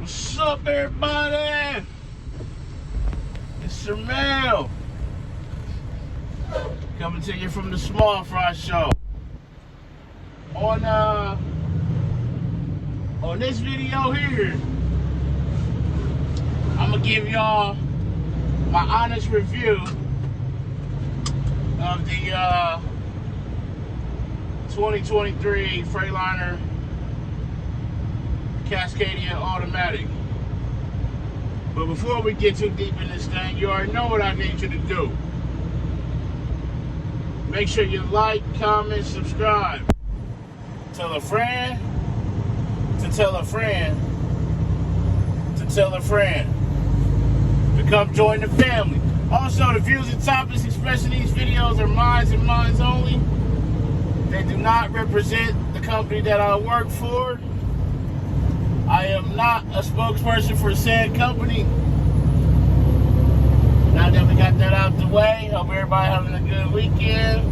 What's up, everybody? It's Sir Mel coming to you from the Small Fry Show. On this video here, I'm gonna give y'all my honest review of the 2023 freightliner Cascadia automatic. But before we get too deep in this thing, you already know what I need you to do. Make sure you like, comment, subscribe. Tell a friend to tell a friend to tell a friend to come join the family. Also, the views and topics expressed in these videos are mine and mine only. They do not represent the company that I work for. I am not a spokesperson for said company. Now that we got that out the way, hope everybody having a good weekend.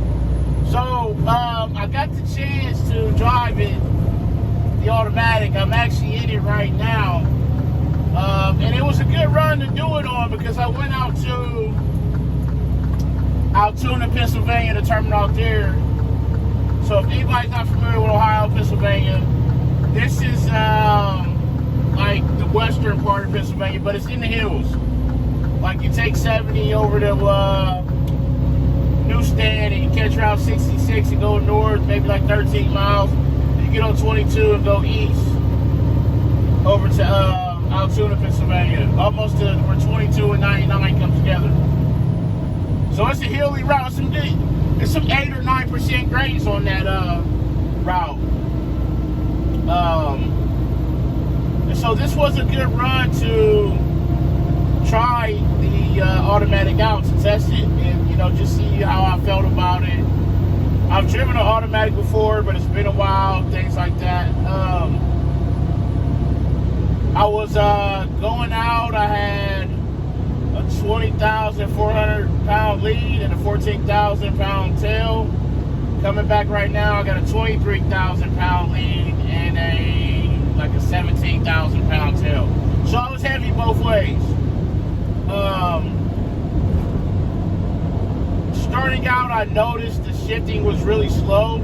So, I got the chance to drive it, the automatic. I'm actually in it right now. And it was a good run to do it on because I went out to Altoona, Pennsylvania, the terminal out there. So if anybody's not familiar with Ohio, Pennsylvania, this is like the western part of Pennsylvania, but it's in the hills. Like you take 70 over to Newstead and you catch Route 66 and go north, maybe like 13 miles. You get on 22 and go east over to Altoona, Pennsylvania, almost to where 22 and 99 come together. So it's a hilly route. There's some 8 or 9% grades on that route. And so this was a good run to try the automatic out, to test it, and just see how I felt about it. I've driven an automatic before, but it's been a while, things like that. I was going out, I had a 20,400 pound lead and a 14,000 pound tail. Coming back right now, I got a 23,000 pound lead and a 17,000 pound tail. So I was heavy both ways. Starting out, I noticed the shifting was really slow.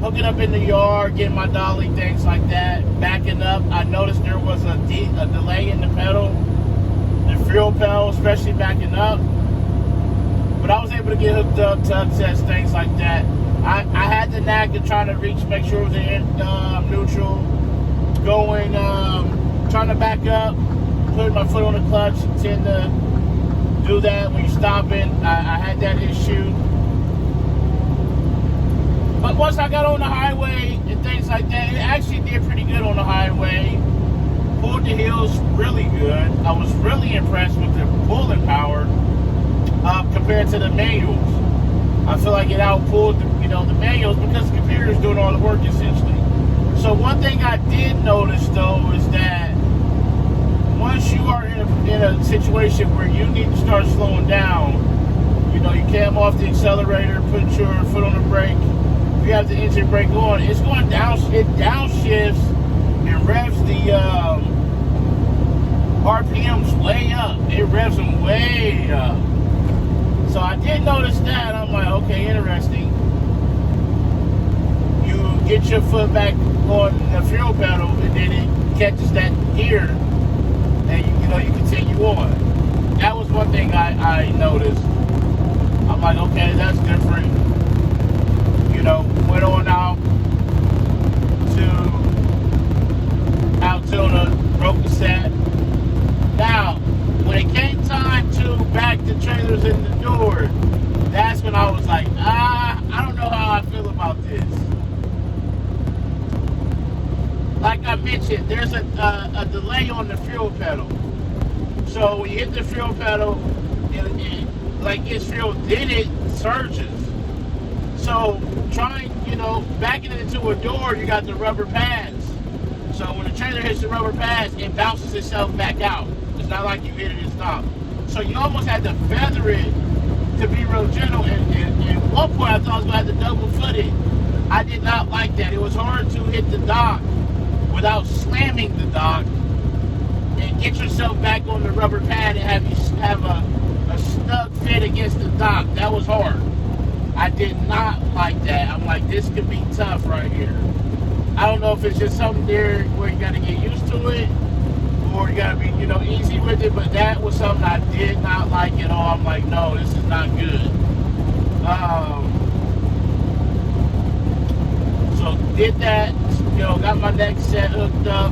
Hooking up in the yard, getting my dolly, things like that. Backing up, I noticed there was a delay in the pedal, the fuel pedal, especially backing up. But I was able to get hooked up, tug test, things like that. I had the knack of trying to make sure it was in neutral, going, trying to back up, putting my foot on the clutch, tend to do that when you're stopping. I had that issue. But once I got on the highway and things like that, it actually did pretty good on the highway. Pulled the hills really good. I was really impressed with the pulling power compared to the manuals. I feel like it outpulled the manuals because the computer is doing all the work essentially. So one thing I did notice though is that once you are in a situation where you need to start slowing down, you cam off the accelerator, put your foot on the brake. If you have the engine brake on, it's going down. It downshifts and revs the RPMs way up. It revs them way up. So I did notice that. I'm like, okay, interesting. You get your foot back on the fuel pedal, and then it catches that gear, and you continue on. That was one thing I noticed. I'm like, okay, that's different. Went on out to Altoona, broke the set. Now, when it came time to back the trailers in the door, that's when I was like, I don't know how I feel about this. Like I mentioned, there's a delay on the fuel pedal. So when you hit the fuel pedal, like its fuel, then it surges. So backing it into a door, you got the rubber pads. So when the trailer hits the rubber pads, it bounces itself back out. It's not like you hit it and stop. So you almost had to feather it to be real gentle. And at one point, I thought I was going to have to double foot it. I did not like that. It was hard to hit the dock without slamming the dock and get yourself back on the rubber pad and have a snug fit against the dock. That was hard. I did not like that. I'm like, this could be tough right here. I don't know if it's just something there where you got to get used to it, or you got to be, easy with it, but that was something I did not like at all. I'm like, no, this is not good. So did that, got my next set hooked up.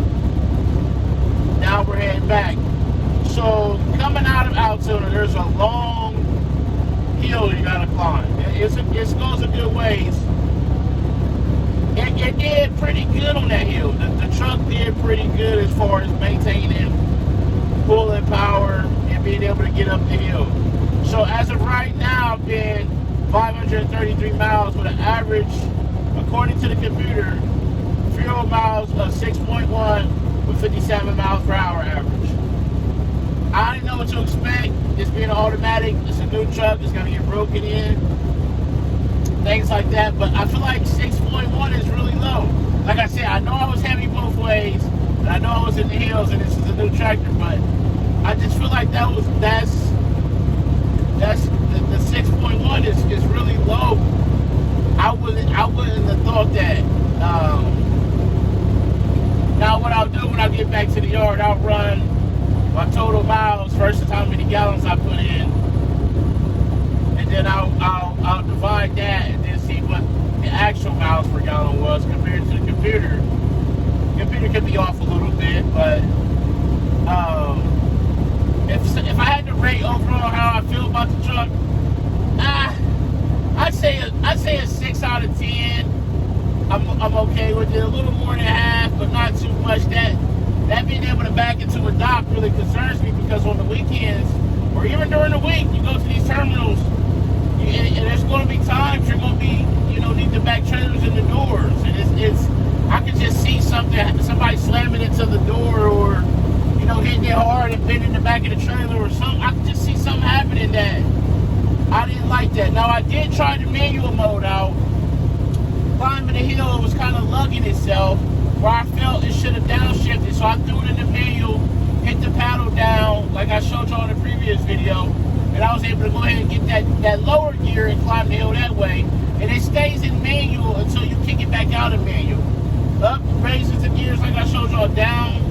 Now we're heading back. So coming out of Altoona, there's a long hill you gotta climb. It goes a good ways. It did pretty good on that hill. The truck did pretty good as far as maintaining pulling power and being able to get up the hill. So as of right now, I've been 533 miles with an average, according to the computer, fuel miles of 6.1 with 57 miles per hour average. I didn't know what to expect. It's being an automatic. It's a new truck. It's gonna get broken in. Things like that. But I feel like 6.1 is really low. Like I said, I know I was heavy both ways, and I know I was in the hills, and this is a new tractor. But I just feel like that's the 6.1 is really low. I wouldn't have thought that. Now what I'll do when I get back to the yard, I'll run my total miles versus how many gallons I put in, and then I'll divide that and then see what the actual miles per gallon was compared to the computer. The computer could be off a little bit, but if I had to rate overall how I feel about the truck, I'd say a 6 out of 10. I'm okay with it. A little more than a half, but not too much. That being able to back into a dock really concerns me, because on the weekends or even during the week, you go to these terminals, and there's going to be times you're going to be, need to back trailers in the doors, and I can just see somebody slamming into the door, or hitting it hard and bending the back of the trailer or something. I can just see something happening that I didn't like that. Now I did try the manual mode out. Climbing the hill, it was kind of lugging itself, where I felt it should have downshifted, so I threw it in the manual, hit the paddle down like I showed y'all in the previous video, and I was able to go ahead and get that lower gear and climb the hill that way. And it stays in manual until you kick it back out of manual. Up raises the gears like I showed y'all, down,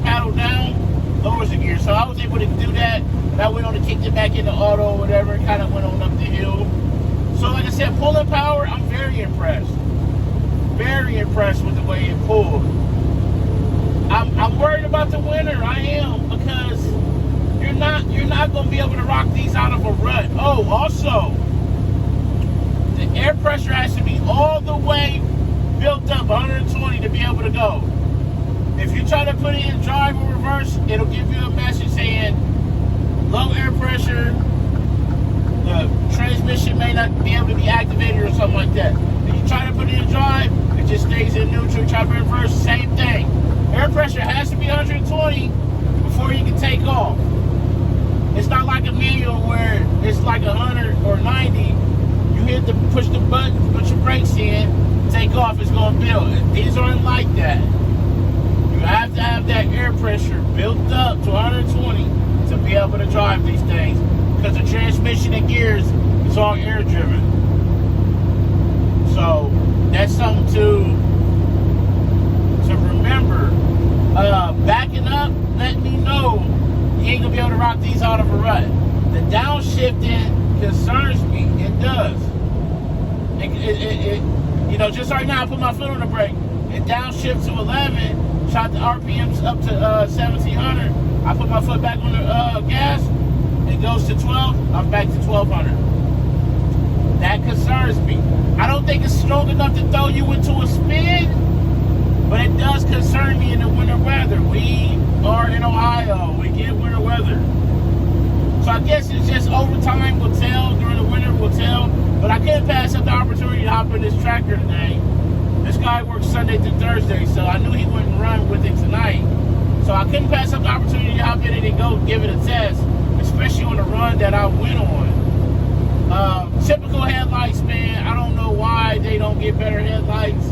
paddle down, lowers the gear. So I was able to do that, and I went on and kicked it back into auto or whatever, and kind of went on up the hill. So like I said, pulling power, I'm very impressed. Very impressed with the way it pulled. I'm worried about the winter. I am, because you're not going to be able to rock these out of a rut. Oh, also, the air pressure has to be all the way built up 120 to be able to go. If you try to put it in drive or reverse, it'll give you a message saying low air pressure. The transmission may not be able to be activated or something like that. If you try to put it in drive, it just stays in neutral. Try to reverse, same thing. Air pressure has to be 120 before you can take off. It's not like a manual where it's like 100 or 90. You push the button, put your brakes in, take off, it's going to build. And these aren't like that. You have to have that air pressure built up to 120 to be able to drive these things, because the transmission and gears is all air driven. So that's something to remember. Backing up, let me know you ain't gonna be able to rock these out of a rut. The downshifting concerns me. It does. Just right now I put my foot on the brake. It downshifts to 11, shot the RPMs up to 1700. I put my foot back on the gas. It goes to 12, I'm back to 1200. That concerns me. I don't think it's strong enough to throw you into a spin, but it does concern me in the winter weather. We are in Ohio, we get winter weather. So I guess it's just overtime will tell, during the winter will tell, but I couldn't pass up the opportunity to hop in this tractor today. This guy works Sunday through Thursday, so I knew he wouldn't run with it tonight. So I couldn't pass up the opportunity to hop in it and go give it a test, especially on the run that I went on. Typical headlights, man. I don't know why they don't get better headlights,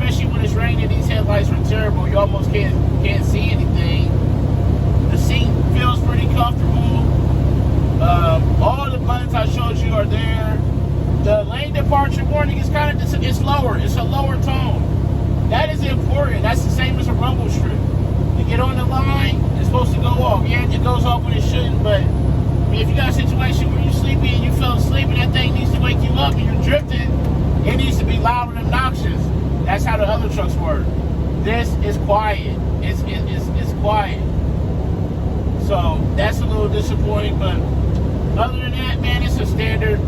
especially when it's raining. These headlights are terrible. You almost can't see anything. The seat feels pretty comfortable. All the buttons I showed you are there. The lane departure warning is it's lower. It's a lower tone. That is important. That's the same as a rumble strip. You get on the line, it's supposed to go off. Yeah, it goes off when it shouldn't, but if you got a situation where you're sleepy and you fell asleep and that thing needs to wake you up and you're drifting, it needs to be loud and obnoxious. That's how the other trucks work. This is quiet. It's quiet. So that's a little disappointing, but other than that, man, it's a standard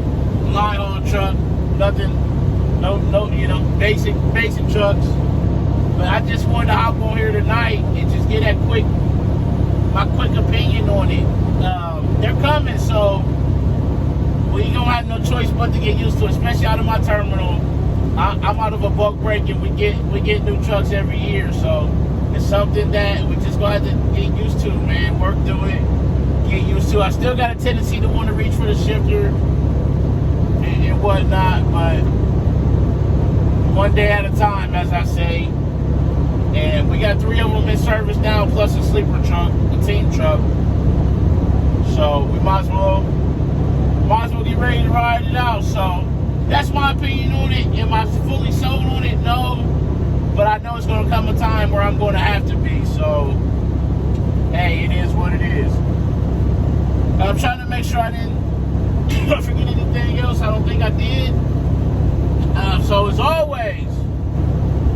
line haul truck. Nothing, no, basic trucks. But I just wanted to hop on here tonight and just get my quick opinion on it. They're coming, so we ain't gonna have no choice but to get used to it, especially out of my terminal. I'm out of a bulk break, and we get new trucks every year, so it's something that we just gonna have to get used to, man. Work through it, get used to. I still got a tendency to want to reach for the shifter and whatnot, but one day at a time, as I say. And we got 3 of them in service now, plus a sleeper truck, a team truck. So we might as well get ready to ride it out. So that's my opinion on it. Am I fully sold on it? No. But I know it's going to come a time where I'm going to have to be. So, hey, it is what it is. I'm trying to make sure I didn't forget anything else. I don't think I did. So as always,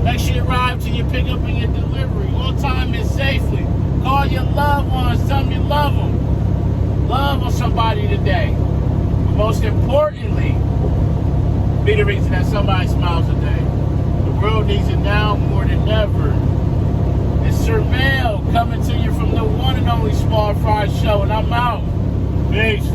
make sure you arrive to your pickup and your delivery on time and safely. Call your loved ones. Tell them you love them. Love on somebody today. But most importantly, be the reason that somebody smiles today. The world needs it now more than ever. It's Sir Mel coming to you from the one and only Small Fry Show, and I'm out. Peace.